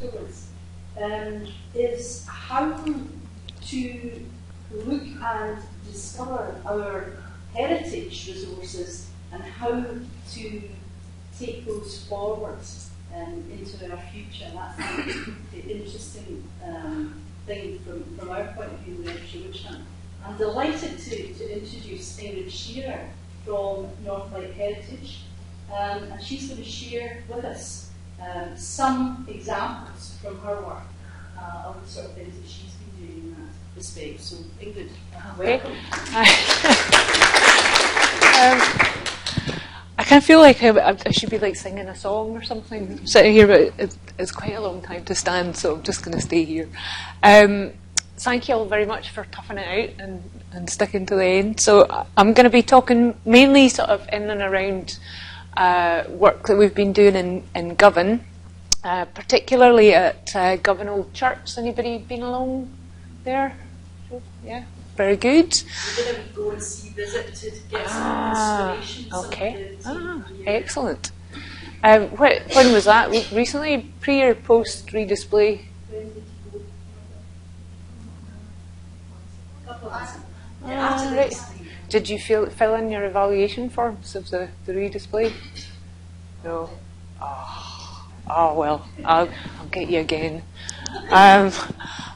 afterwards, is how to look and discover our heritage resources and how to take those forward into our future. That's the interesting thing from our point of view in the RWH. I'm delighted to introduce Ingrid Shearer from Northlight Heritage, and she's going to share with us some examples from her work of the sort of things that she's been doing in that respect. So, Ingrid, welcome. I kind of feel like I should be like singing a song or something, sitting here, but it's quite a long time to stand, so I'm just going to stay here. Thank you all very much for toughing it out and sticking to the end. So I'm going to be talking mainly sort of in and around work that we've been doing in Govan, particularly at Govan Old Kirk. Anybody been along there? Yeah, very good. We're going to go and visit to get some inspiration. Okay. Excellent. When was that? Recently, pre or post redisplay? Right. Did you fill in your evaluation forms of the redisplay? No. Oh well, I'll get you again.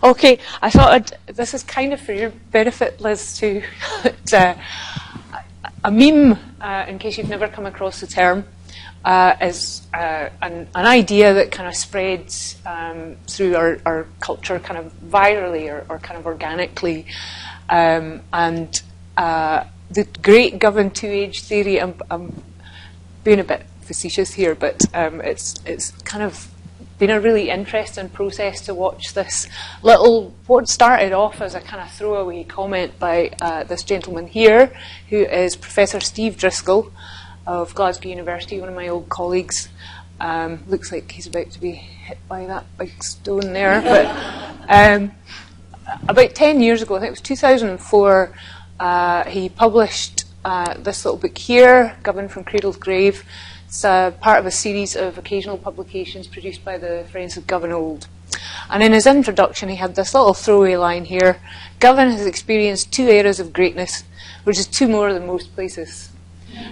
Okay, I thought this is kind of for your benefit, Liz, too. A meme, in case you've never come across the term, is an idea that kind of spreads through our culture kind of virally or kind of organically. And the great Govan two-age theory, I'm being a bit facetious here, but it's kind of been a really interesting process to watch this what started off as a kind of throwaway comment by this gentleman here, who is Professor Steve Driscoll of Glasgow University, one of my old colleagues. Looks like he's about to be hit by that big stone there, but about 10 years ago, I think it was 2004, he published this little book here, Govan from Cradle to Grave. It's part of a series of occasional publications produced by the Friends of Govan Old. And in his introduction, he had this little throwaway line here: Govan has experienced 2 eras of greatness, which is 2 more than most places.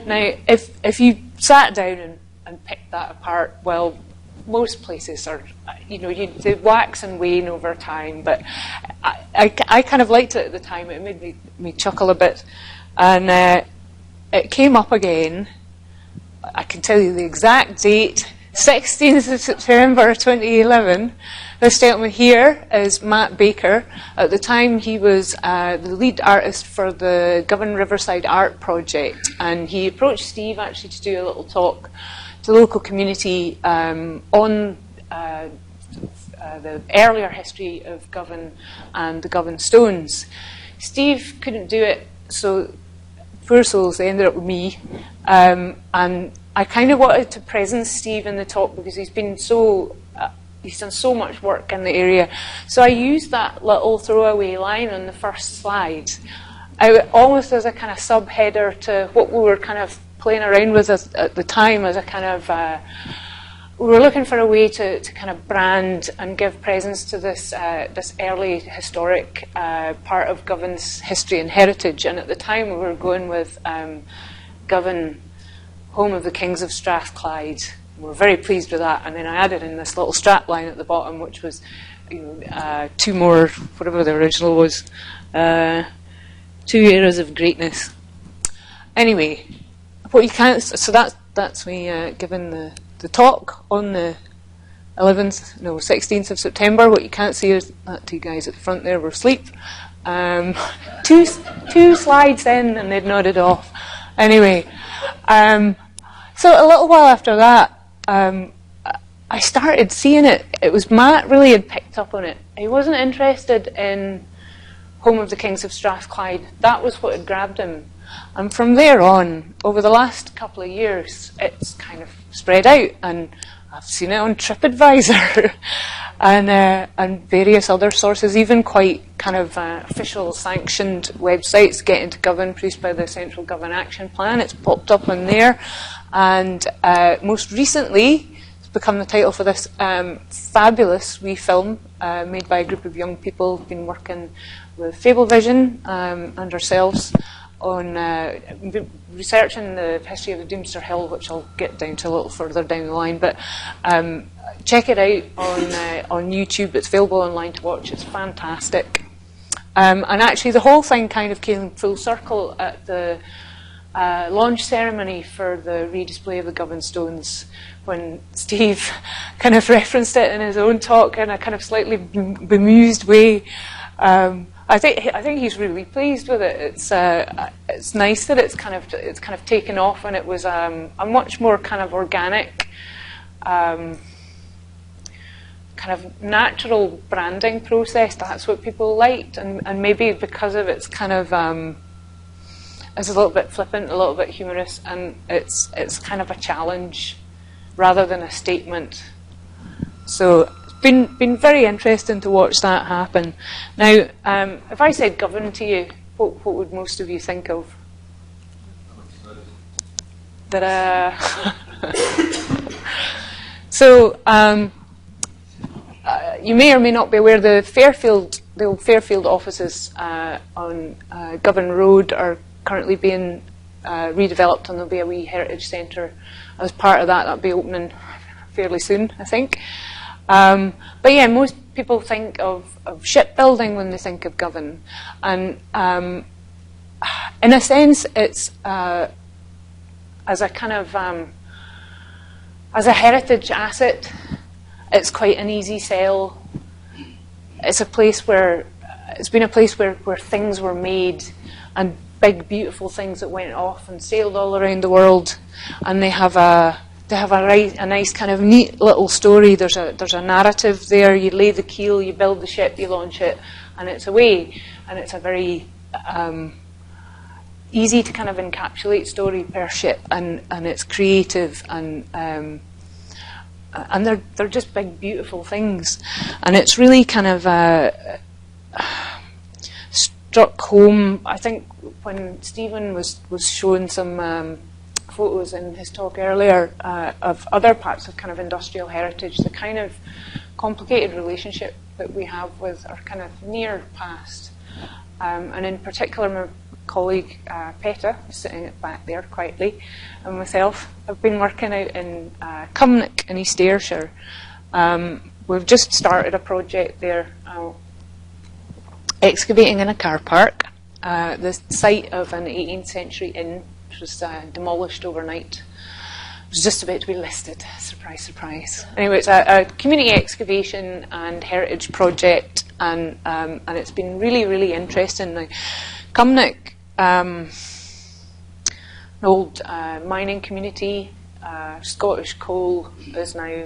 Now, if you sat down and picked that apart, well, most places are, they wax and wane over time, but I kind of liked it at the time. It made me chuckle a bit. And it came up again. I can tell you the exact date, 16th of September 2011. This gentleman here is Matt Baker. At the time, he was the lead artist for the Govan Riverside Art Project, and he approached Steve actually to do a little talk to the local community on the earlier history of Govan and the Govan Stones. Steve couldn't do it, so poor souls, they ended up with me. And I kind of wanted to presence Steve in the talk because he's done so much work in the area. So I used that little throwaway line on the first slide, almost as a kind of subheader to what we were kind of playing around with at the time, as a kind of we were looking for a way to kind of brand and give presence to this early historic part of Govan's history and heritage. And at the time, we were going with Govan, home of the Kings of Strathclyde. We were very pleased with that. And then I added in this little strap line at the bottom, which was 2 more, whatever the original was, 2 eras of greatness. Anyway, what you can't. So that's me giving the talk on the 16th of September. What you can't see is that 2 guys at the front there were asleep. 2 slides in and they'd nodded off. Anyway, so a little while after that, I started seeing it. It was Matt really had picked up on it. He wasn't interested in Home of the Kings of Strathclyde. That was what had grabbed him. And from there on, over the last couple of years, it's kind of spread out, and I've seen it on TripAdvisor and various other sources, even quite kind of official sanctioned websites. Get into Govan, produced by the Central Govan Action Plan. It's popped up on there. And most recently, it's become the title for this fabulous wee film made by a group of young people who've been working with Fable Vision and ourselves on researching the history of the Doomster Hill, which I'll get down to a little further down the line. But check it out on YouTube. It's available online to watch. It's fantastic. And actually, the whole thing kind of came full circle at the launch ceremony for the redisplay of the Govan stones, when Steve kind of referenced it in his own talk in a kind of slightly bemused way. I think he's really pleased with it. It's nice that it's kind of taken off, and it was a much more kind of organic, kind of natural branding process. That's what people liked, and maybe because of its kind of it's a little bit flippant, a little bit humorous, and it's kind of a challenge rather than a statement. So it's been very interesting to watch that happen. Now, if I said Govan to you, what would most of you think of? So you may or may not be aware the old Fairfield offices on Govan Road are currently being redeveloped, and there'll be a wee heritage centre as part of that. That'll be opening fairly soon, I think. But yeah, most people think of shipbuilding when they think of Govan, and in a sense, it's as a kind of as a heritage asset, it's quite an easy sell. It's a place where it's been a place where things were made, and big beautiful things that went off and sailed all around the world, and they have a nice kind of neat little story. There's a narrative there. You lay the keel, you build the ship, you launch it, and it's away. And it's a very easy to kind of encapsulate story per ship, and it's creative, and they're just big beautiful things. And it's really kind of struck home. I think when Stephen was showing some photos in his talk earlier of other parts of kind of industrial heritage, the kind of complicated relationship that we have with our kind of near past. And in particular, my colleague Peta, who's sitting back there quietly, and myself have been working out in Cumnock in East Ayrshire. We've just started a project there, excavating in a car park, the site of an 18th century inn, which was demolished overnight. It was just about to be listed. Surprise, surprise. Anyway, it's a community excavation and heritage project, and it's been really, really interesting. Now, Cumnock, an old mining community, Scottish coal is now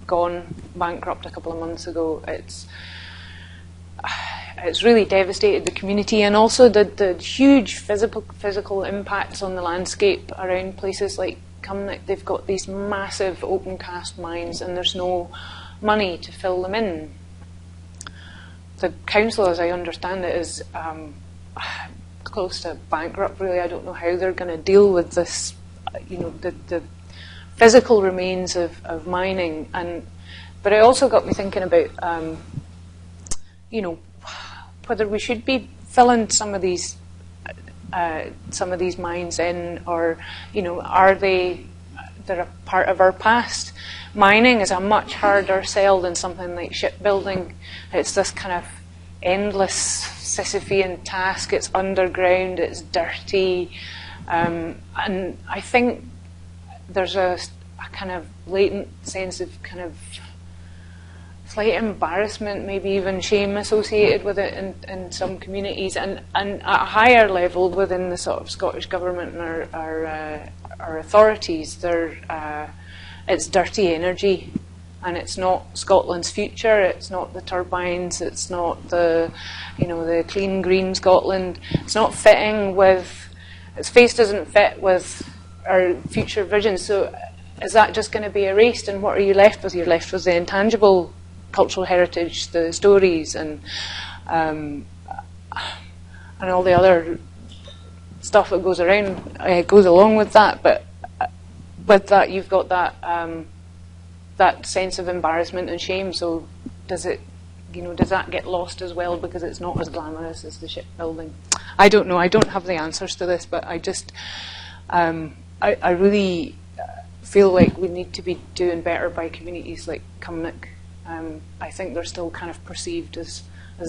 gone, bankrupt a couple of months ago. It's really devastated the community, and also the huge physical impacts on the landscape around places like Cumnock. They've got these massive open cast mines, and there's no money to fill them in. The council, as I understand it, is close to bankrupt, really. I don't know how they're going to deal with this, the physical remains of mining. But it also got me thinking about, whether we should be filling some of these mines in, or they're a part of our past. Mining is a much harder sell than something like shipbuilding. It's this kind of endless Sisyphean task. It's underground, it's dirty, and I think there's a kind of latent sense of kind of slight embarrassment, maybe even shame associated with it in some communities, and at a higher level within the sort of Scottish government and our authorities. It's dirty energy, and it's not Scotland's future. It's not the turbines. It's not the clean green Scotland. It's not fitting with. Its face doesn't fit with our future vision. So, is that just going to be erased? And what are you left with? You're left with the intangible cultural heritage, the stories, and all the other stuff that goes along with that. But with that, you've got that that sense of embarrassment and shame. So does it, does that get lost as well because it's not as glamorous as the shipbuilding? I don't know. I don't have the answers to this, but I just, I really feel like we need to be doing better by communities like Cumnock. I think they're still kind of perceived as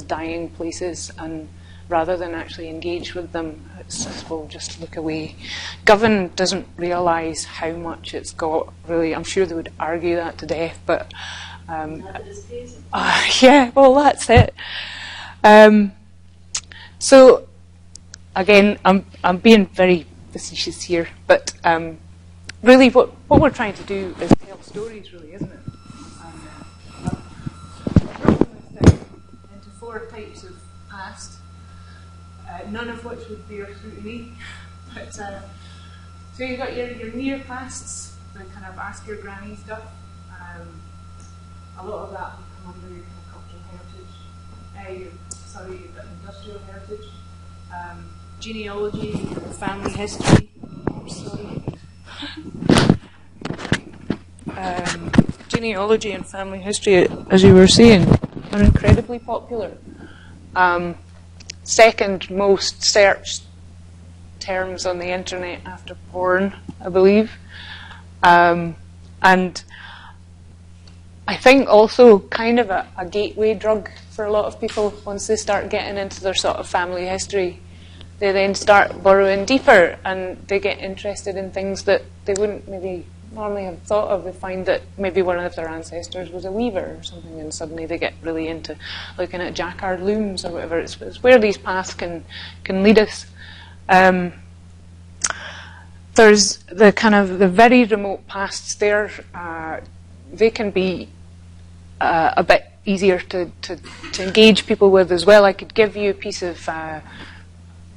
dying places, and rather than actually engage with them, it's as well just look away. Govan doesn't realise how much it's got, really. I'm sure they would argue that to death, but yeah, well, that's it. So again, I'm being very facetious here, but really what we're trying to do is tell stories, really, isn't it? Into 4 types of past, none of which would bear scrutiny. But so you've got your near pasts, the kind of ask your granny stuff. A lot of that would come under your kind of cultural heritage. You've got industrial heritage, genealogy, family history. Genealogy and family history, as you were saying, are incredibly popular. Second most searched terms on the internet after porn, I believe. And I think also kind of a gateway drug for a lot of people. Once they start getting into their sort of family history, they then start burrowing deeper and they get interested in things that they wouldn't maybe normally have thought of. They find that maybe one of their ancestors was a weaver or something, and suddenly they get really into looking at jacquard looms or whatever. It's where these paths can lead us. There's the kind of the very remote pasts there. They can be a bit easier to engage people with as well. I could give you a piece of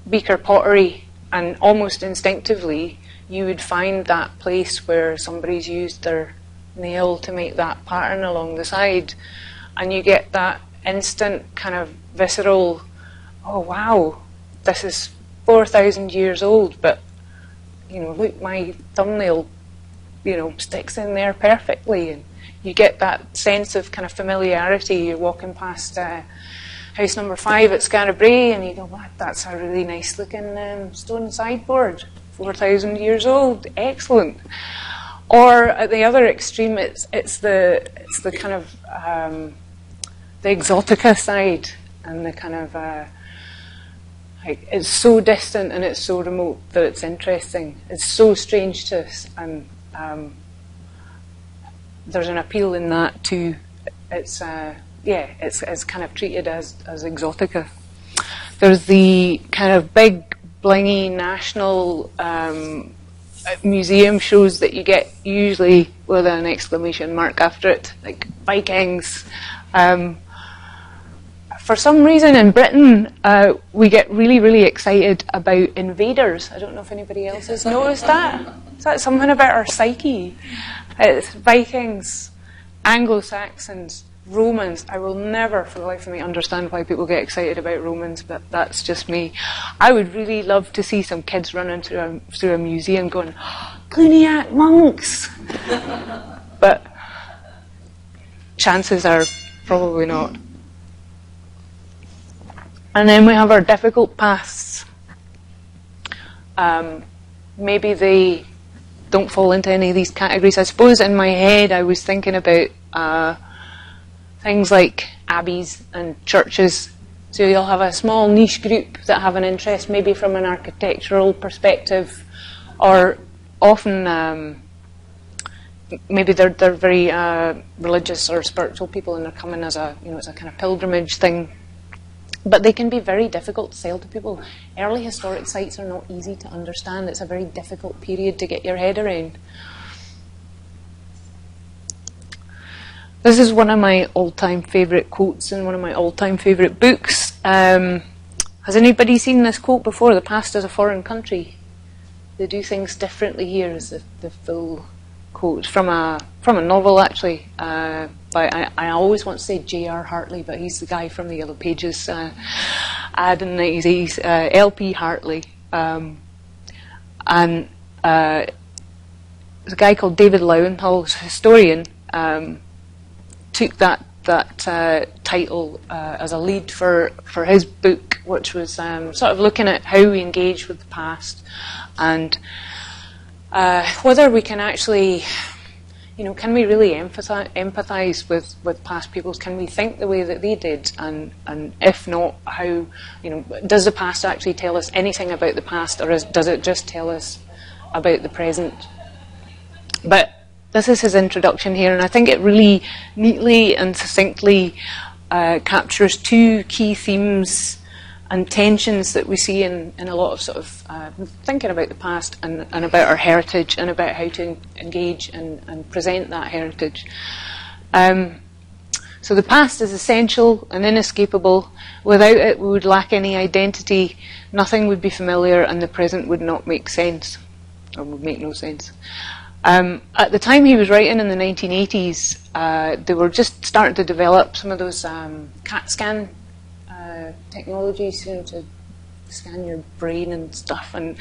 beaker pottery, and almost instinctively you would find that place where somebody's used their nail to make that pattern along the side, and you get that instant kind of visceral, oh wow, this is 4,000 years old, but look, my thumbnail sticks in there perfectly, and you get that sense of kind of familiarity. You're walking past house number 5 at Scarabray, and you go, wow, that's a really nice looking stone sideboard, 4,000 years old, excellent. Or at the other extreme, it's the kind of the exotica side, and the kind of it's so distant and it's so remote that it's interesting. It's so strange to us, and there's an appeal in that too. It's it's kind of treated as exotica. There's the kind of big, blingy national museum shows that you get usually with an exclamation mark after it, like Vikings. For some reason in Britain, we get really, really excited about invaders. I don't know if anybody else has noticed that. Is that something about our psyche? It's Vikings, Anglo-Saxons, Romans. I will never for the life of me understand why people get excited about Romans, but that's just me. I would really love to see some kids running through a museum going, Cluniac monks! But chances are probably not. And then we have our difficult pasts. Maybe they don't fall into any of these categories. I suppose in my head I was thinking about things like abbeys and churches. So you'll have a small niche group that have an interest maybe from an architectural perspective, or often maybe they're very religious or spiritual people, and they're coming as a as a kind of pilgrimage thing. But they can be very difficult to sell to people. Early historic sites are not easy to understand. It's a very difficult period to get your head around. This is one of my all-time favourite quotes in one of my all-time favourite books. Has anybody seen this quote before? The past is a foreign country. They do things differently here, is the full quote. From a novel, actually. By I always want to say J.R. Hartley, but he's the guy from the Yellow Pages ad in the 80s, L.P. Hartley. And there's a guy called David Lowenthal, who's a historian, took that title as a lead for his book, which was sort of looking at how we engage with the past and whether we can actually, can we really empathise with past peoples? Can we think the way that they did? And if not, how, does the past actually tell us anything about the past, or does it just tell us about the present? But this is his introduction here, and I think it really neatly and succinctly captures two key themes and tensions that we see in a lot of sort of thinking about the past and about our heritage and about how to engage and present that heritage. So the past is essential and inescapable. Without it, we would lack any identity, nothing would be familiar, and the present would not make sense, or would make no sense. At the time he was writing in the 1980s, they were just starting to develop some of those CAT scan technologies, to scan your brain and stuff, and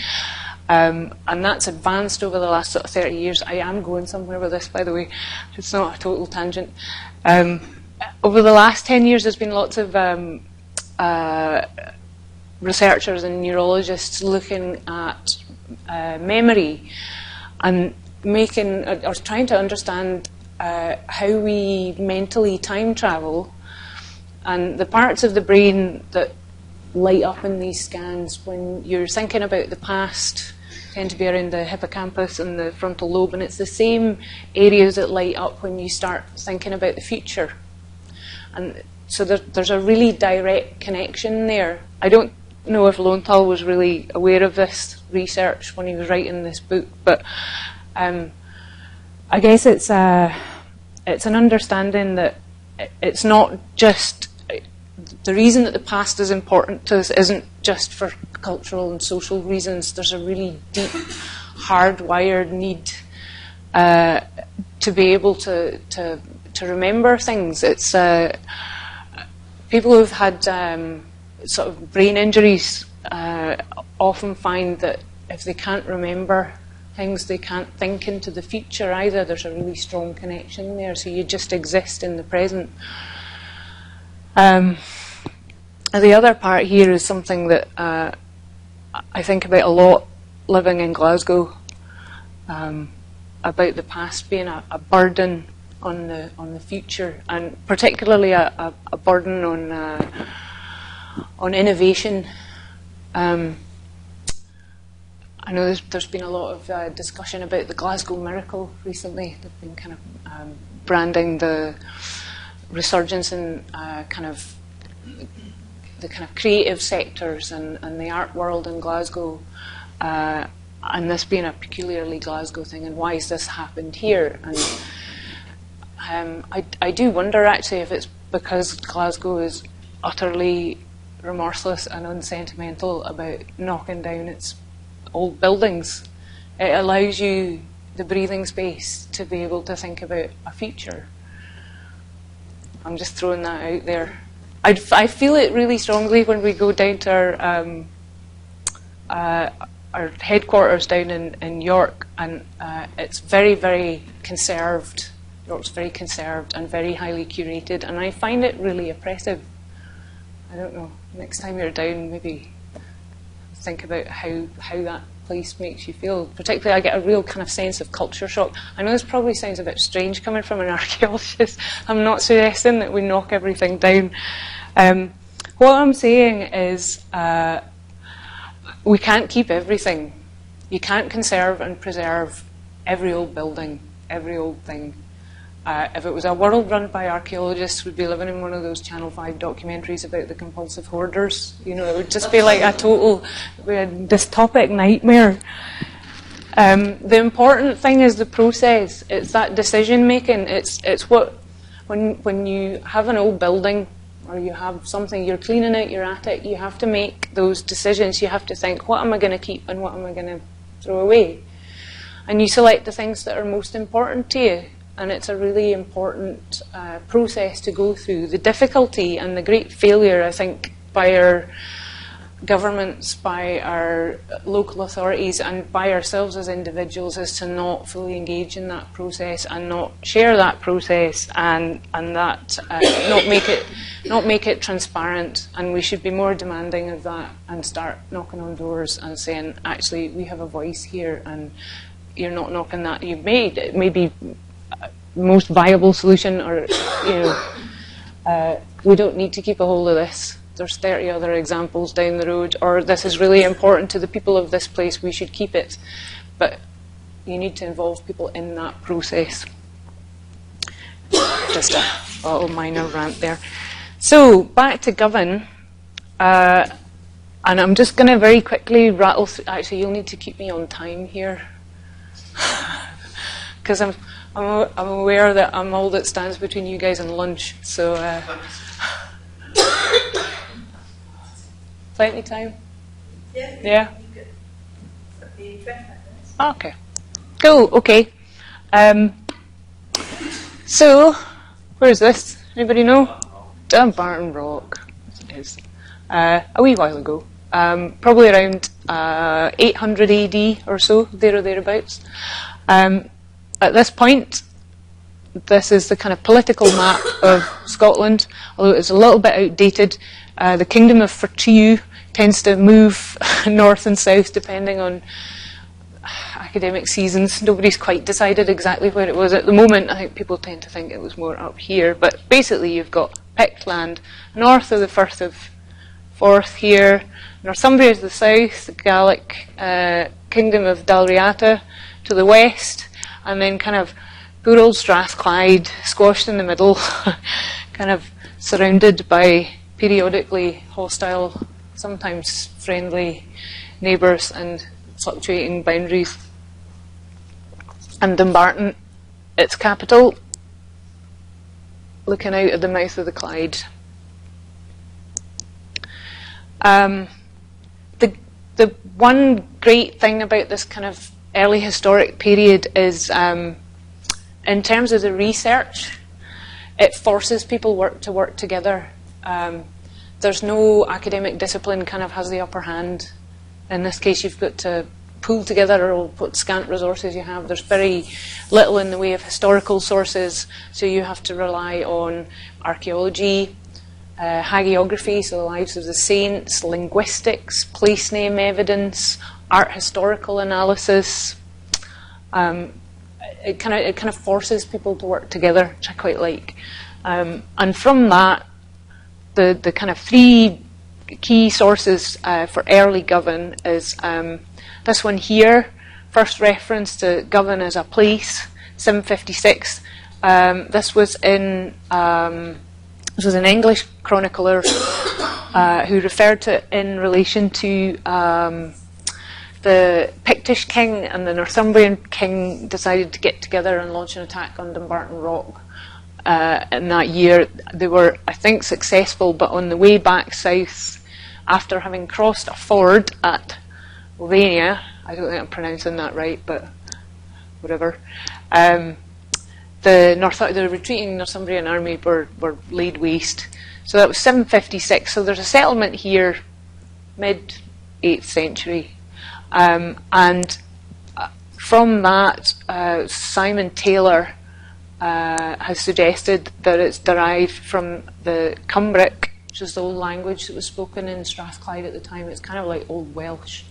that's advanced over the last sort of 30 years. I am going somewhere with this, by the way. It's not a total tangent. Over the last 10 years, there's been lots of researchers and neurologists looking at memory and trying to understand how we mentally time travel, and the parts of the brain that light up in these scans when you're thinking about the past tend to be around the hippocampus and the frontal lobe, and it's the same areas that light up when you start thinking about the future. And so there's a really direct connection there. I don't know if Lowenthal was really aware of this research when he was writing this book, but I guess it's an understanding that it's not just the reason that the past is important to us isn't just for cultural and social reasons. There's a really deep, hardwired need to be able to remember things. It's people who've had sort of brain injuries often find that if they can't remember things, they can't think into the future either. There's a really strong connection there, so you just exist in the present. The other part here is something that I think about a lot living in Glasgow, about the past being a burden on the future, and particularly a burden on innovation. I know there's been a lot of discussion about the Glasgow Miracle recently. They've been kind of branding the resurgence in the kind of creative sectors and the art world in Glasgow, and this being a peculiarly Glasgow thing, and why has this happened here? And I do wonder actually if it's because Glasgow is utterly remorseless and unsentimental about knocking down its old buildings. It allows you the breathing space to be able to think about a future. I'm just throwing that out there. I feel it really strongly when we go down to our headquarters down in York, and it's very, very conserved. York's very conserved and very highly curated, and I find it really oppressive. I don't know, next time you're down, maybe think about how that place makes you feel. Particularly, I get a real kind of sense of culture shock. I know this probably sounds a bit strange coming from an archaeologist. I'm not suggesting that we knock everything down. What I'm saying is we can't keep everything. You can't conserve and preserve every old building, every old thing. If it was a world run by archaeologists, we'd be living in one of those Channel 5 documentaries about the compulsive hoarders. It would just be like a total dystopic nightmare. The important thing is the process. It's that decision making. It's what when you have an old building or you have something, you're cleaning out your attic, you have to make those decisions. You have to think, what am I going to keep and what am I going to throw away? And you select the things that are most important to you. And it's a really important process to go through. The difficulty and the great failure, I think, by governments, by our local authorities, and by ourselves as individuals, is to not fully engage in that process and not share that process, and that not make it transparent. And we should be more demanding of that and start knocking on doors and saying, actually, we have a voice here, and you're not knocking that. You've made it may be the most viable solution, or we don't need to keep a hold of this. There's 30 other examples down the road, or this is really important to the people of this place, we should keep it. But you need to involve people in that process. Just a little minor rant there. So, back to Govan, and I'm just going to very quickly rattle through. Actually, you'll need to keep me on time here, because I'm aware that I'm all that stands between you guys and lunch, so... Plenty time? Yeah? Okay. Cool, okay. So, where is this? Anybody know? Dumbarton Rock. It is. A wee while ago. Probably around 800 AD or so, there or thereabouts. At this point, this is the kind of political map of Scotland, although it's a little bit outdated. The Kingdom of Fortiu tends to move north and south depending on academic seasons. Nobody's quite decided exactly where it was at the moment. I think people tend to think it was more up here. But basically you've got Pict land north of the Firth of Forth here, Northumbria to the south, the Gaelic Kingdom of Dalriata to the west, and then kind of poor old Strathclyde squashed in the middle, kind of surrounded by periodically hostile, sometimes friendly neighbours and fluctuating boundaries. And Dumbarton, its capital, looking out at the mouth of the Clyde. The one great thing about this kind of early historic period is, in terms of the research, it forces people to work together. There's no academic discipline kind of has the upper hand. In this case, you've got to pull together or what scant resources you have. There's very little in the way of historical sources, so you have to rely on archaeology, hagiography, so the lives of the saints, linguistics, place name evidence, art historical analysis. It kind of forces people to work together, which I quite like. And from that, the kind of three key sources for early Govan is this one here, first reference to Govan as a place, 756. This was an English chronicler who referred to it in relation to the Pictish king and the Northumbrian king decided to get together and launch an attack on Dumbarton Rock. In that year, they were, I think, successful, but on the way back south, after having crossed a ford at Ovania, I don't think I'm pronouncing that right, but whatever, the retreating Northumbrian army were laid waste. So that was 756. So there's a settlement here, mid-8th century. And from that, Simon Taylor has suggested that it's derived from the Cumbric, which is the old language that was spoken in Strathclyde at the time. It's kind of like Old Welsh,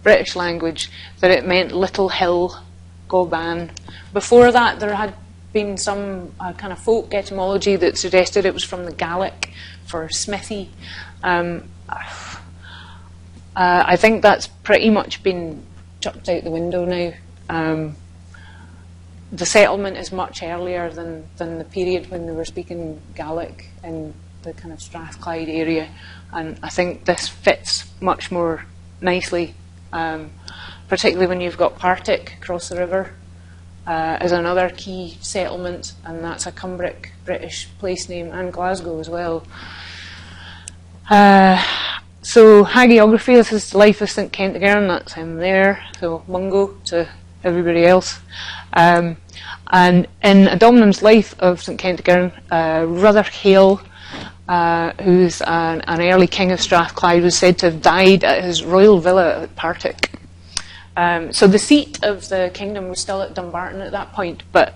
British language, that it meant little hill, Govan. Before that, there had been some kind of folk etymology that suggested it was from the Gaelic for smithy. I think that's pretty much been chucked out the window now. The settlement is much earlier than the period when they were speaking Gaelic in the kind of Strathclyde area, and I think this fits much more nicely, particularly when you've got Partick across the river as another key settlement, and that's a Cumbric British place name, and Glasgow as well. So hagiography, this is the life of St Kentigern, that's him there, so Mungo to everybody else. And in Adomnan's life of St Kentigern, Rutherhale who's an early king of Strathclyde, was said to have died at his royal villa at Partick. So the seat of the kingdom was still at Dumbarton at that point, but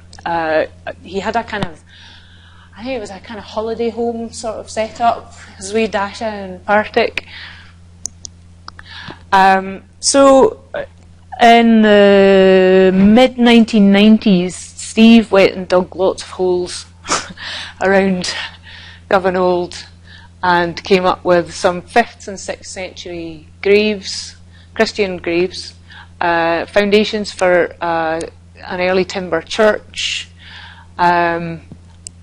he had a kind of, I think it was a kind of holiday home sort of set up, Dasha and Partick. So in the mid-1990s, Steve went and dug lots of holes around Govan Old and came up with some 5th and 6th century graves, Christian graves, foundations for an early timber church, a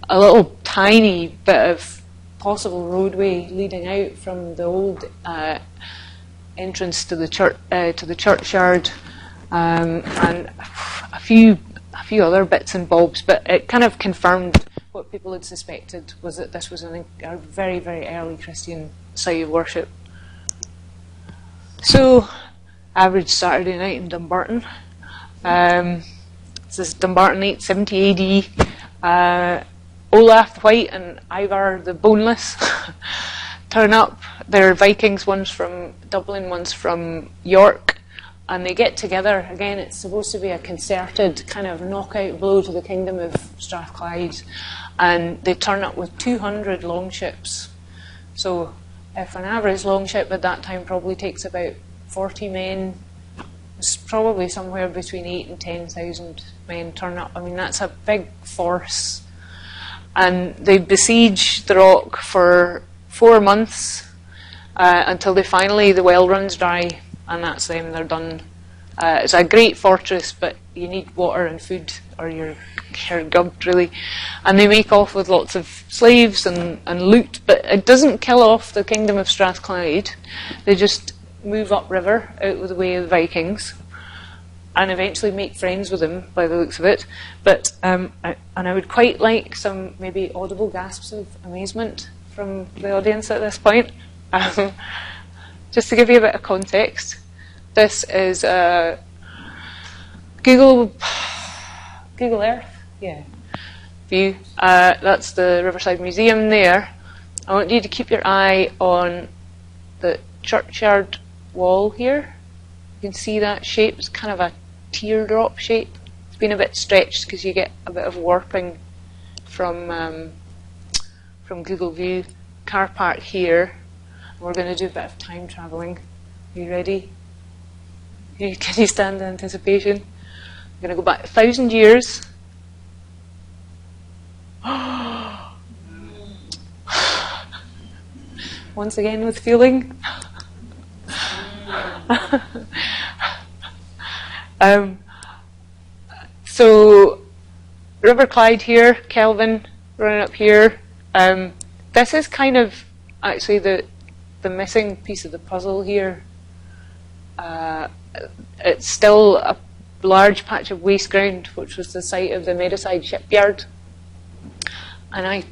little tiny bit of possible roadway leading out from the old entrance to the churchyard, and a few other bits and bobs, but it kind of confirmed what people had suspected, was that this was a very, very early Christian site of worship. So, average Saturday night in Dumbarton. This is Dumbarton 870 AD. Olaf the White and Ivar the Boneless turn up. They're Vikings, one's from Dublin, one's from York, and they get together. Again, it's supposed to be a concerted kind of knockout blow to the kingdom of Strathclyde, and they turn up with 200 longships. So if an average longship at that time probably takes about 40 men, it's probably somewhere between 8,000 and 10,000 men turn up. I mean, that's a big force. And they besiege the rock for 4 months until the well runs dry, and that's them, they're done. It's a great fortress, but you need water and food or you're gubbed, really. And they make off with lots of slaves and loot, but it doesn't kill off the kingdom of Strathclyde. They just move upriver out of the way of the Vikings and eventually make friends with them by the looks of it. But I would quite like some maybe audible gasps of amazement from the audience at this point. Just to give you a bit of context, this is Google Earth view. That's the Riverside Museum there. I want you to keep your eye on the churchyard wall here. You can see that shape. It's kind of a teardrop shape. It's been a bit stretched because you get a bit of warping from Google View. Car park here. We're going to do a bit of time travelling. Are you ready? Can you stand the anticipation? I'm going to go back 1,000 years. Once again with feeling. So, River Clyde here, Kelvin running up here. This is kind of actually the missing piece of the puzzle here. It's still a large patch of waste ground, which was the site of the Medicide shipyard. And I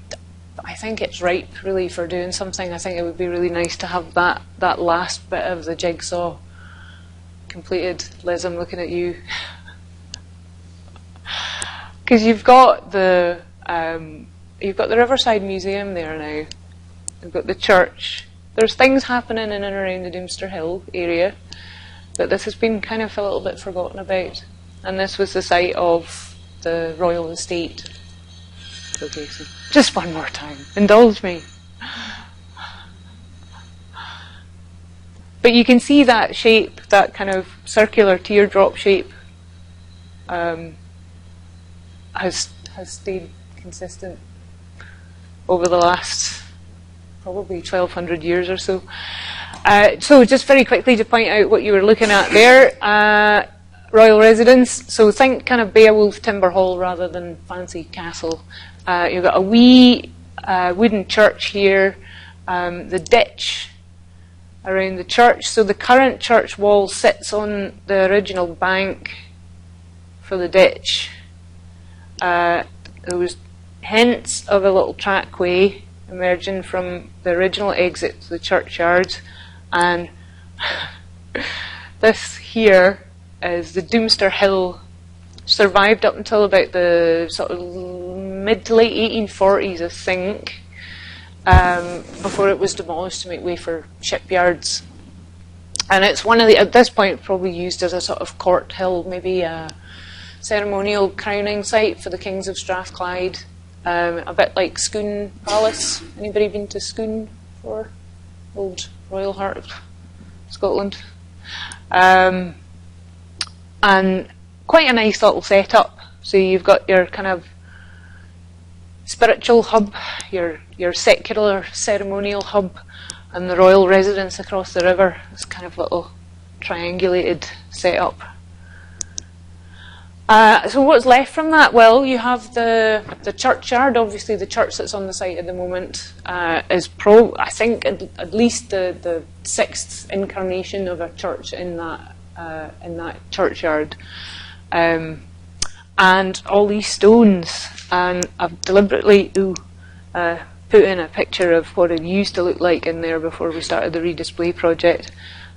think it's ripe, really, for doing something. I think it would be really nice to have that last bit of the jigsaw completed. Liz, I'm looking at you. Because you've got the Riverside Museum there now. You've got the church. There's things happening in and around the Doomster Hill area, but this has been kind of a little bit forgotten about. And this was the site of the royal estate. Okay, so just one more time. Indulge me. But you can see that shape, that kind of circular teardrop shape, has stayed consistent over the last probably 1,200 years or so. So just very quickly to point out what you were looking at there, royal residence. So think kind of Beowulf Timber Hall rather than fancy castle. You've got a wee wooden church here, the ditch around the church. So the current church wall sits on the original bank for the ditch. There was hints of a little trackway emerging from the original exit to the churchyard, and this here is the Doomster Hill. Survived up until about the sort of mid to late 1840s, I think. before it was demolished to make way for shipyards. And it's one of the, at this point, probably used as a sort of court hill, maybe a ceremonial crowning site for the kings of Strathclyde, a bit like Scone Palace. Anybody been to Scone before? Old Royal Heart of Scotland. And quite a nice little setup. So you've got your kind of spiritual hub, your secular ceremonial hub, and the royal residence across the river. This kind of little triangulated setup. So what's left from that? Well, you have the churchyard. Obviously, the church that's on the site at the moment is I think at least the sixth incarnation of a church in that churchyard. And all these stones, and I've deliberately put in a picture of what it used to look like in there before we started the redisplay project.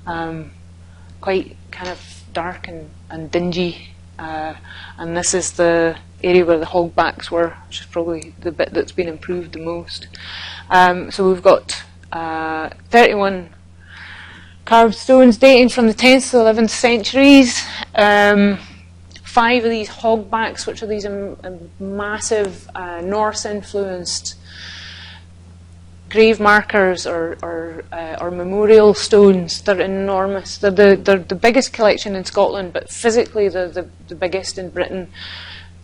Quite kind of dark and dingy, and this is the area where the hogbacks were, which is probably the bit that's been improved the most. So we've got 31 carved stones dating from the 10th to 11th centuries. 5 of these hogbacks, which are these massive Norse-influenced grave markers or memorial stones. They're enormous. They're the biggest collection in Scotland, but physically they're the biggest in Britain.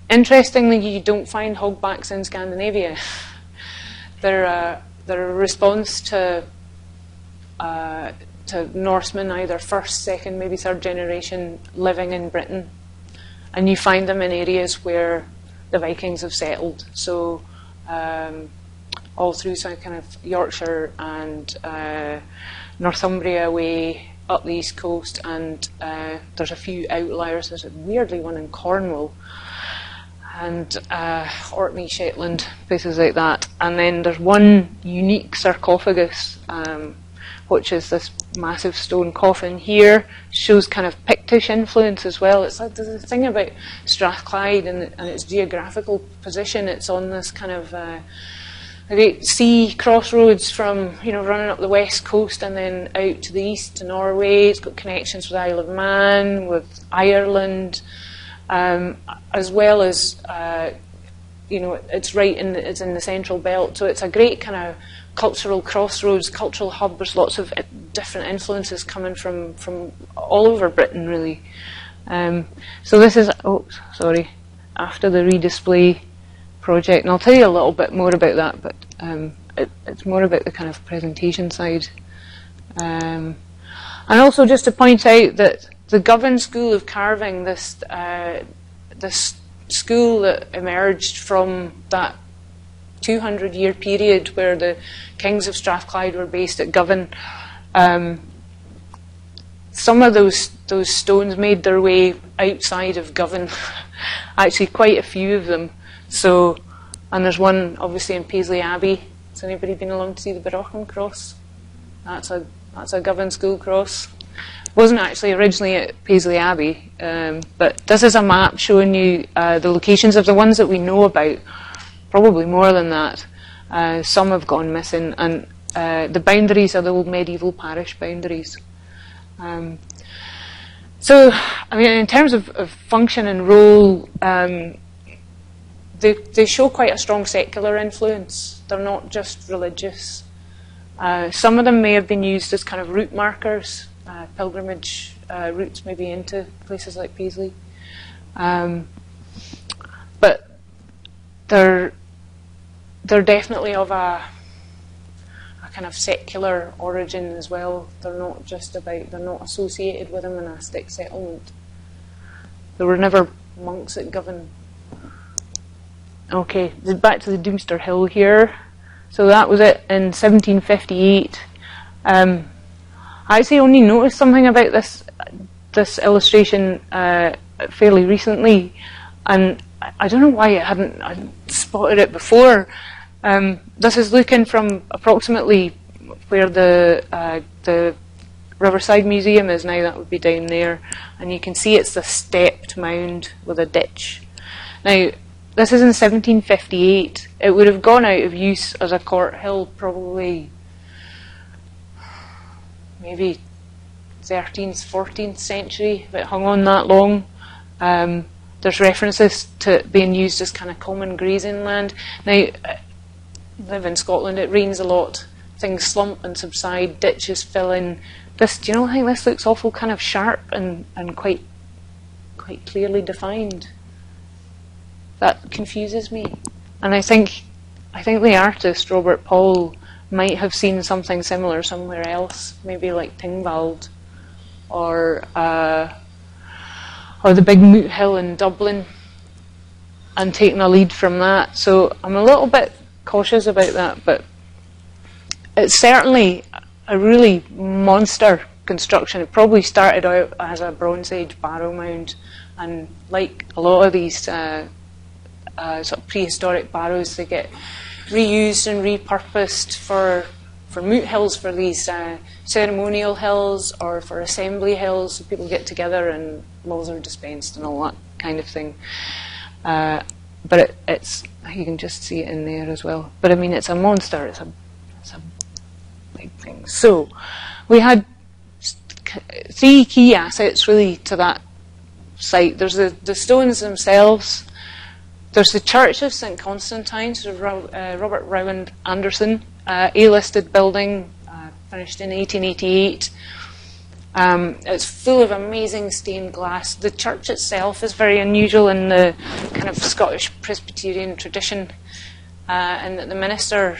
Interestingly, you don't find hogbacks in Scandinavia. They're a response to Norsemen, either first, second, maybe third generation, living in Britain. And you find them in areas where the Vikings have settled. So all through some kind of Yorkshire and Northumbria way up the east coast, and there's a few outliers. There's weirdly one in Cornwall and Orkney, Shetland, places like that. And then there's one unique sarcophagus, which is this massive stone coffin here. Shows kind of Pictish influence as well. It's like there's a thing about Strathclyde and its geographical position. It's on this kind of a great sea crossroads from, running up the west coast and then out to the east to Norway. It's got connections with Isle of Man, with Ireland, as well as it's it's in the central belt. So it's a great kind of cultural crossroads, cultural hub. There's lots of different influences coming from all over Britain, really. So this is, after the redisplay project, and I'll tell you a little bit more about that, but it's more about the kind of presentation side. And also just to point out that the Govan School of Carving, this school that emerged from that 200-year period where the kings of Strathclyde were based at Govan, some of those stones made their way outside of Govan. Actually, quite a few of them. So, and there's one obviously in Paisley Abbey. Has anybody been along to see the Barochan cross? That's a Govan School cross. It wasn't actually originally at Paisley Abbey, but this is a map showing you the locations of the ones that we know about. Probably more than that. Some have gone missing, and the boundaries are the old medieval parish boundaries. So, I mean, in terms of function and role, they show quite a strong secular influence. They're not just religious. Some of them may have been used as kind of route markers, pilgrimage routes maybe into places like Paisley. But they're definitely of a kind of secular origin as well. They're not associated with a monastic settlement. There were never monks at Govan. Okay, back to the Doomster Hill here. So that was it in 1758. I actually only noticed something about this illustration fairly recently, and I don't know why I spotted it before. This is looking from approximately where the Riverside Museum is now. That would be down there, and you can see it's the stepped mound with a ditch. Now, this is in 1758. It would have gone out of use as a court hill probably maybe 13th, 14th century, if it hung on that long. There's references to it being used as kind of common grazing land. Now, I live in Scotland, it rains a lot. Things slump and subside, ditches fill in. This, do you know, I think this looks awful kind of sharp and quite clearly defined. That confuses me. And I think the artist, Robert Paul, might have seen something similar somewhere else, maybe like Tingvald, or the Big Moot Hill in Dublin, and taken a lead from that. So I'm a little bit cautious about that, but it's certainly a really monster construction. It probably started out as a Bronze Age barrow mound, and like a lot of these sort of prehistoric barrows, they get reused and repurposed for moot hills, for these ceremonial hills, or for assembly hills, so people get together and laws are dispensed and all that kind of thing. But it's, you can just see it in there as well. But I mean, it's a monster. It's a big thing. So we had 3 key assets really to that site. There's the stones themselves. There's the Church of St Constantine's, Robert Rowand Anderson, A-listed building, finished in 1888. It's full of amazing stained glass. The church itself is very unusual in the kind of Scottish Presbyterian tradition, and that the minister,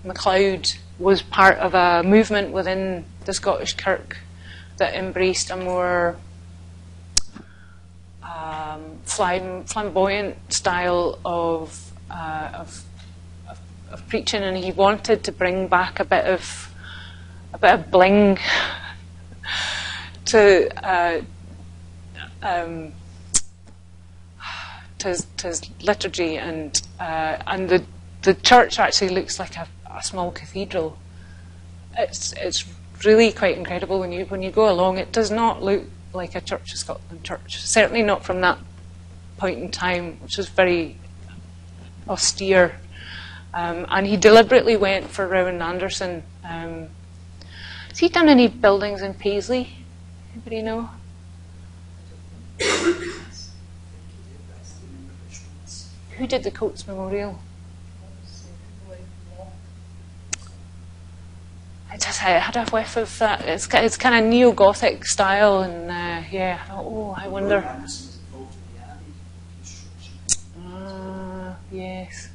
MacLeod, was part of a movement within the Scottish Kirk that embraced a more flamboyant style of preaching, and he wanted to bring back a bit of bling to liturgy, and the church actually looks like a small cathedral. It's really quite incredible when you go along. It does not look like a Church of Scotland church, certainly not from that point in time, which was very austere. And he deliberately went for Rowand Anderson. Has he done any buildings in Paisley? Anybody know? Who did the Coates Memorial? I had a whiff of that. It's kind of neo-Gothic style, and yeah, I thought, I wonder. Yes.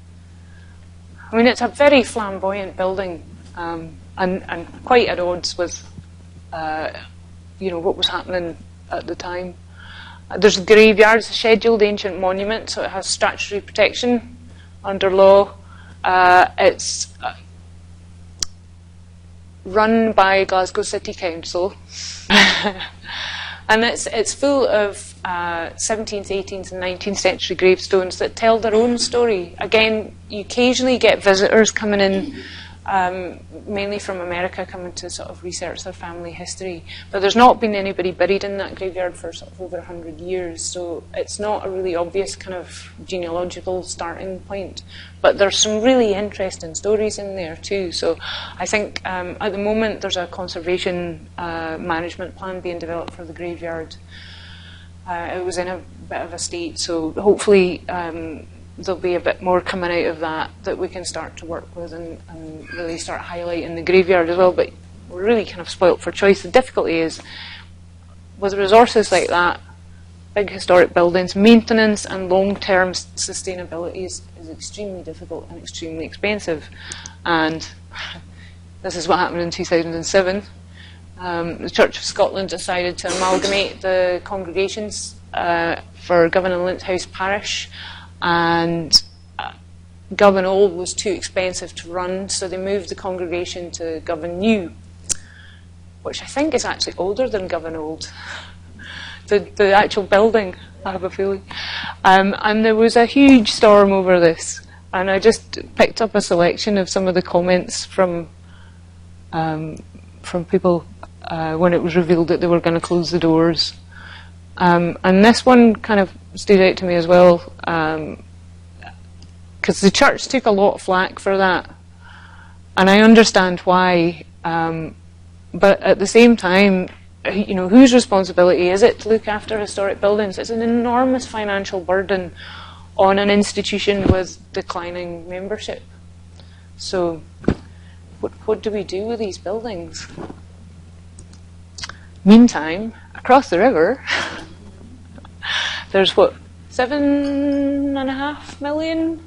I mean, it's a very flamboyant building, and quite at odds with, what was happening at the time. There's a graveyard. It's a scheduled ancient monument, so it has statutory protection under law. It's run by Glasgow City Council, and it's full of 17th, 18th and 19th century gravestones that tell their own story. Again, you occasionally get visitors coming in, mainly from America, coming to sort of research their family history, but there's not been anybody buried in that graveyard for sort of over 100 years, so it's not a really obvious kind of genealogical starting point. But there's some really interesting stories in there too. So I think at the moment there's a conservation management plan being developed for the graveyard. It was in a bit of a state, so hopefully there'll be a bit more coming out of that we can start to work with and really start highlighting the graveyard as well. But we're really kind of spoilt for choice. The difficulty is, with resources like that, big historic buildings, maintenance and long-term sustainability is extremely difficult and extremely expensive. And this is what happened in 2007. The Church of Scotland decided to amalgamate the congregations for Govan and Linthouse Parish, and Govan Old was too expensive to run, so they moved the congregation to Govan New, which I think is actually older than Govan Old. The actual building, I have a feeling. And there was a huge storm over this, and I just picked up a selection of some of the comments from people when it was revealed that they were going to close the doors. And this one kind of stood out to me as well, because the church took a lot of flack for that, and I understand why. But at the same time, you know, whose responsibility is it to look after historic buildings? It's an enormous financial burden on an institution with declining membership. So, what do we do with these buildings? Meantime, across the river, there's what, 7.5 million,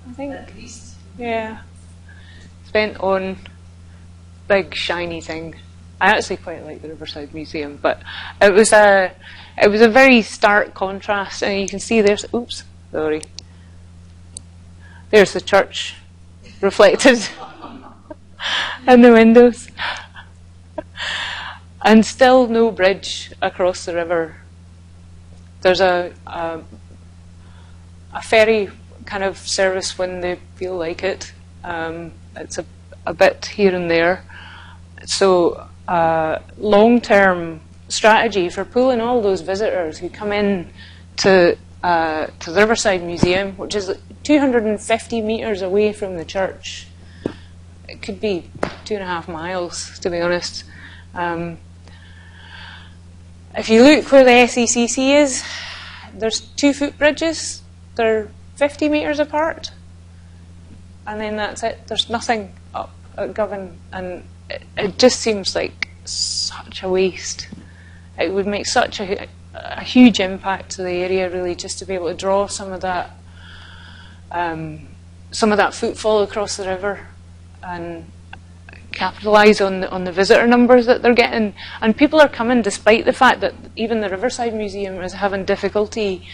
I think? At least. Yeah. Spent on big shiny thing. I actually quite like the Riverside Museum, but it was a very stark contrast, and you can see there's there's the church reflected in the windows, and still no bridge across the river. There's a ferry kind of service when they feel like it. It's a bit here and there. So long-term strategy for pulling all those visitors who come in to the Riverside Museum, which is 250 metres away from the church. It could be 2.5 miles, to be honest. If you look where the SECC is, there's 2 footbridges. They're 50 metres apart. And then that's it. There's nothing up at Govan, and it just seems like such a waste. It would make such a huge impact to the area, really, just to be able to draw some of that footfall across the river and capitalise on the visitor numbers that they're getting. And people are coming despite the fact that even the Riverside Museum is having difficulty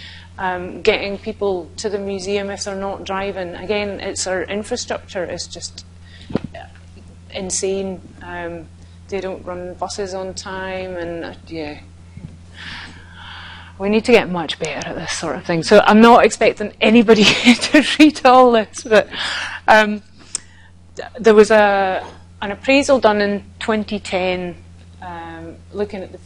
getting people to the museum if they're not driving. Again, it's our infrastructure is just insane. They don't run buses on time, and we need to get much better at this sort of thing. So I'm not expecting anybody to read all this, but there was an appraisal done in 2010 looking at the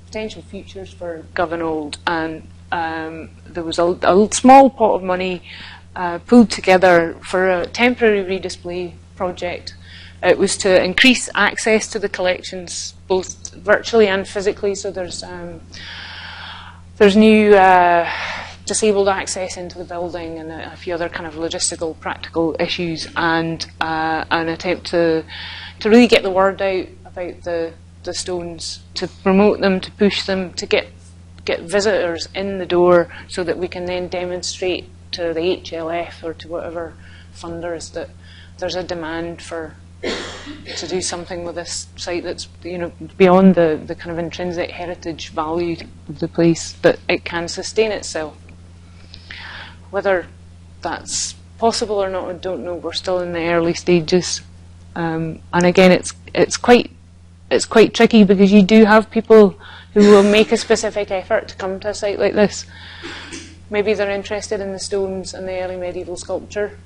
potential futures for Govan Old, and there was a small pot of money pulled together for a temporary redisplay project. It was to increase access to the collections, both virtually and physically. So there's new disabled access into the building, and a few other kind of logistical, practical issues, and an attempt to really get the word out about the stones, to promote them, to push them, to get visitors in the door, so that we can then demonstrate to the HLF or to whatever funders that there's a demand to do something with this site that's, you know, beyond the kind of intrinsic heritage value of the place, that it can sustain itself. Whether that's possible or not, I don't know. We're still in the early stages, and again, it's quite tricky, because you do have people who will make a specific effort to come to a site like this. Maybe they're interested in the stones and the early medieval sculpture.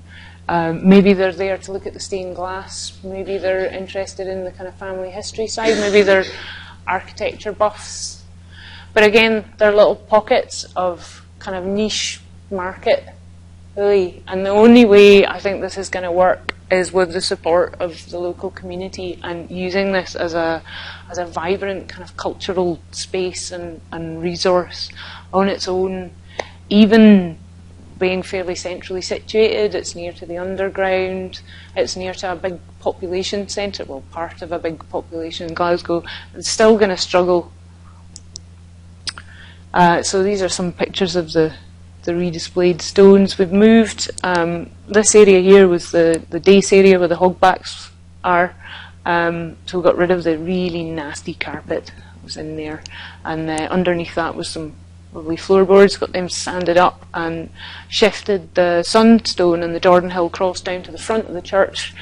Maybe they're there to look at the stained glass. Maybe they're interested in the kind of family history side. Maybe they're architecture buffs. But again, they're little pockets of kind of niche market, really. And the only way I think this is going to work is with the support of the local community, and using this as a vibrant kind of cultural space and resource on its own. Even being fairly centrally situated, it's near to the underground, it's near to a big population centre, well, part of a big population in Glasgow. It's still going to struggle. So these are some pictures of the redisplayed stones. We've moved, this area here was the dace area where the hogbacks are, so we got rid of the really nasty carpet that was in there, and underneath that was some lovely floorboards, got them sanded up, and shifted the Sunstone and the Jordan Hill cross down to the front of the church,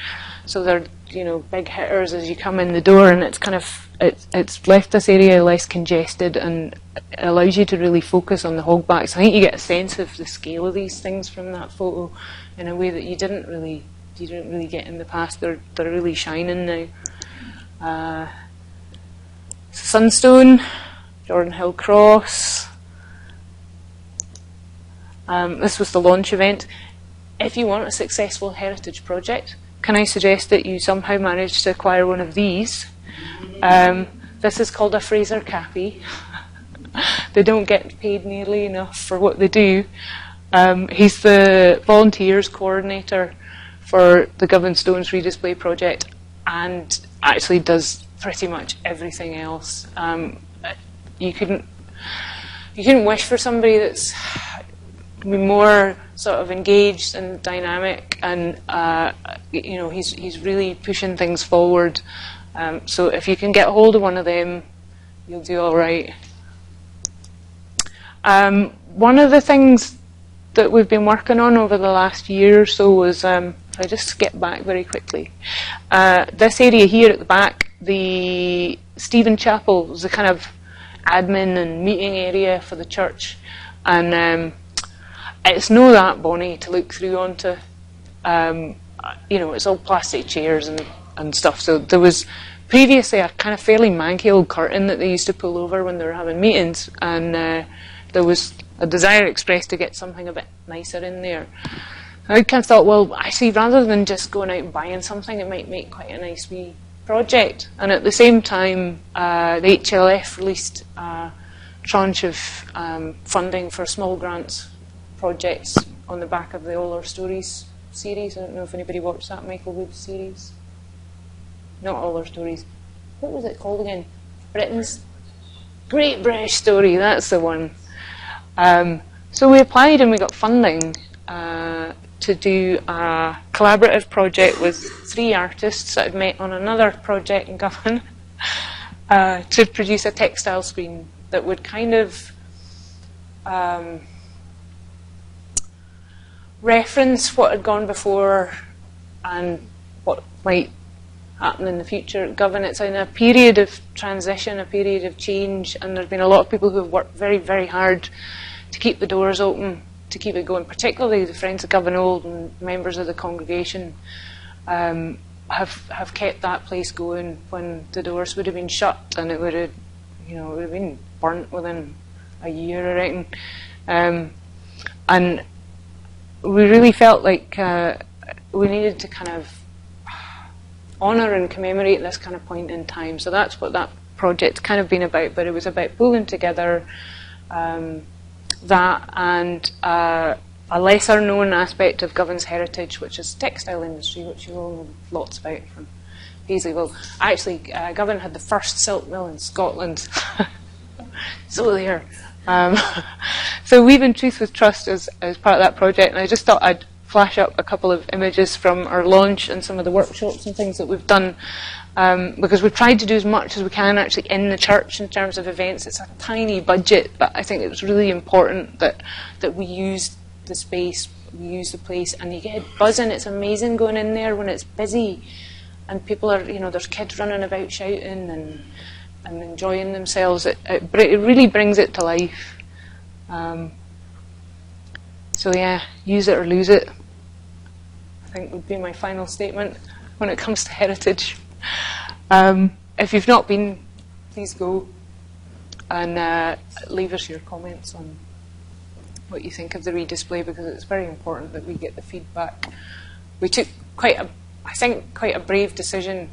so they're, you know, big hitters as you come in the door, and it's kind of it's left this area less congested, and it allows you to really focus on the hogbacks. I think you get a sense of the scale of these things from that photo in a way that you didn't really get in the past. They're really shining now. Sunstone, Jordan Hill cross. This was the launch event. If you want a successful heritage project, can I suggest that you somehow manage to acquire one of these? This is called a Fraser Cappy. They don't get paid nearly enough for what they do. He's the volunteers coordinator for the Govan Stones redisplay project, and actually does pretty much everything else. You couldn't wish for somebody that's more sort of engaged and dynamic, and he's really pushing things forward. So if you can get hold of one of them, you'll do all right. One of the things that we've been working on over the last year or so was, if I just skip back very quickly, this area here at the back, the Stephen Chapel, was a kind of admin and meeting area for the church, and it's no that bonny to look through onto. It's all plastic chairs and stuff, so there was previously a kind of fairly manky old curtain that they used to pull over when they were having meetings, and there was a desire expressed to get something a bit nicer in there. I kind of thought, well, actually, rather than just going out and buying something, it might make quite a nice wee project. And at the same time, the HLF released a tranche of funding for small grants projects on the back of the All Our Stories series. I don't know if anybody watched that Michael Wood series. Not All Our Stories. What was it called again? Britain's Great British Story, that's the one. So we applied and we got funding to do a collaborative project with 3 artists that had met on another project in Govan to produce a textile screen that would kind of reference what had gone before and what might happen in the future at Govan. It's in a period of transition, a period of change, and there's been a lot of people who have worked very, very hard to keep the doors open, to keep it going, particularly the Friends of Govan Old and members of the congregation have kept that place going when the doors would have been shut, and it would have, been burnt within a year, I reckon. And we really felt like we needed to kind of honour and commemorate this kind of point in time. So that's what that project's kind of been about, but it was about pulling together that and a lesser known aspect of Govan's heritage, which is textile industry, which you all know lots about from Paisleyville. Actually, Govan had the first silk mill in Scotland. So there. So Weaving Truth with Trust as part of that project, and I just thought I'd flash up a couple of images from our launch and some of the workshops and things that we've done, because we've tried to do as much as we can actually in the church in terms of events. It's a tiny budget, but I think it's really important that we use the space, we use the place, and you get buzzing. It's amazing going in there when it's busy and people are, there's kids running about shouting and enjoying themselves. It really brings it to life. So yeah, use it or lose it, I think would be my final statement when it comes to heritage. If you've not been, please go and leave us your comments on what you think of the redisplay, because it's very important that we get the feedback. We took quite a brave decision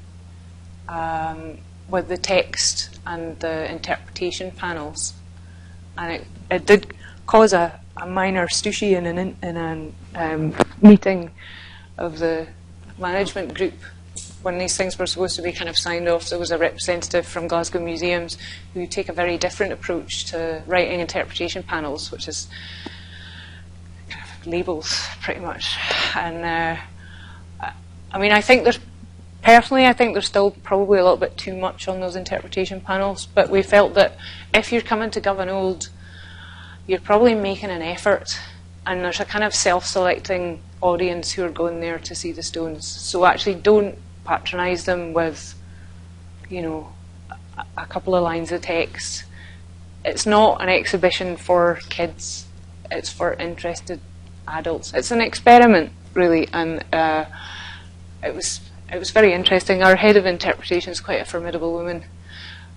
with the text and the interpretation panels, and it did cause a minor stooshy in a meeting of the management group when these things were supposed to be kind of signed off. There was a representative from Glasgow Museums who take a very different approach to writing interpretation panels, which is kind of labels pretty much. And I think there's still probably a little bit too much on those interpretation panels, but we felt that if you're coming to Govan Old, you're probably making an effort, and there's a kind of self-selecting audience who are going there to see the stones. So actually don't patronise them with, a couple of lines of text. It's not an exhibition for kids, it's for interested adults. It's an experiment, really, and it was very interesting. Our head of interpretation is quite a formidable woman,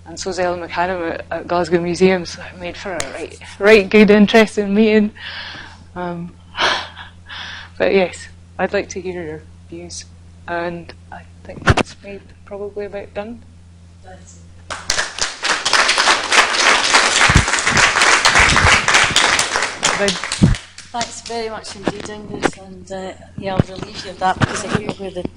and so is Ellen McAdam at Glasgow Museums. So it made for a right good, interesting meeting. But yes, I'd like to hear your views, and I think that's probably about done. That's Thanks very much indeed, Ingrid, and yeah, I'll relieve you of that because I hear where the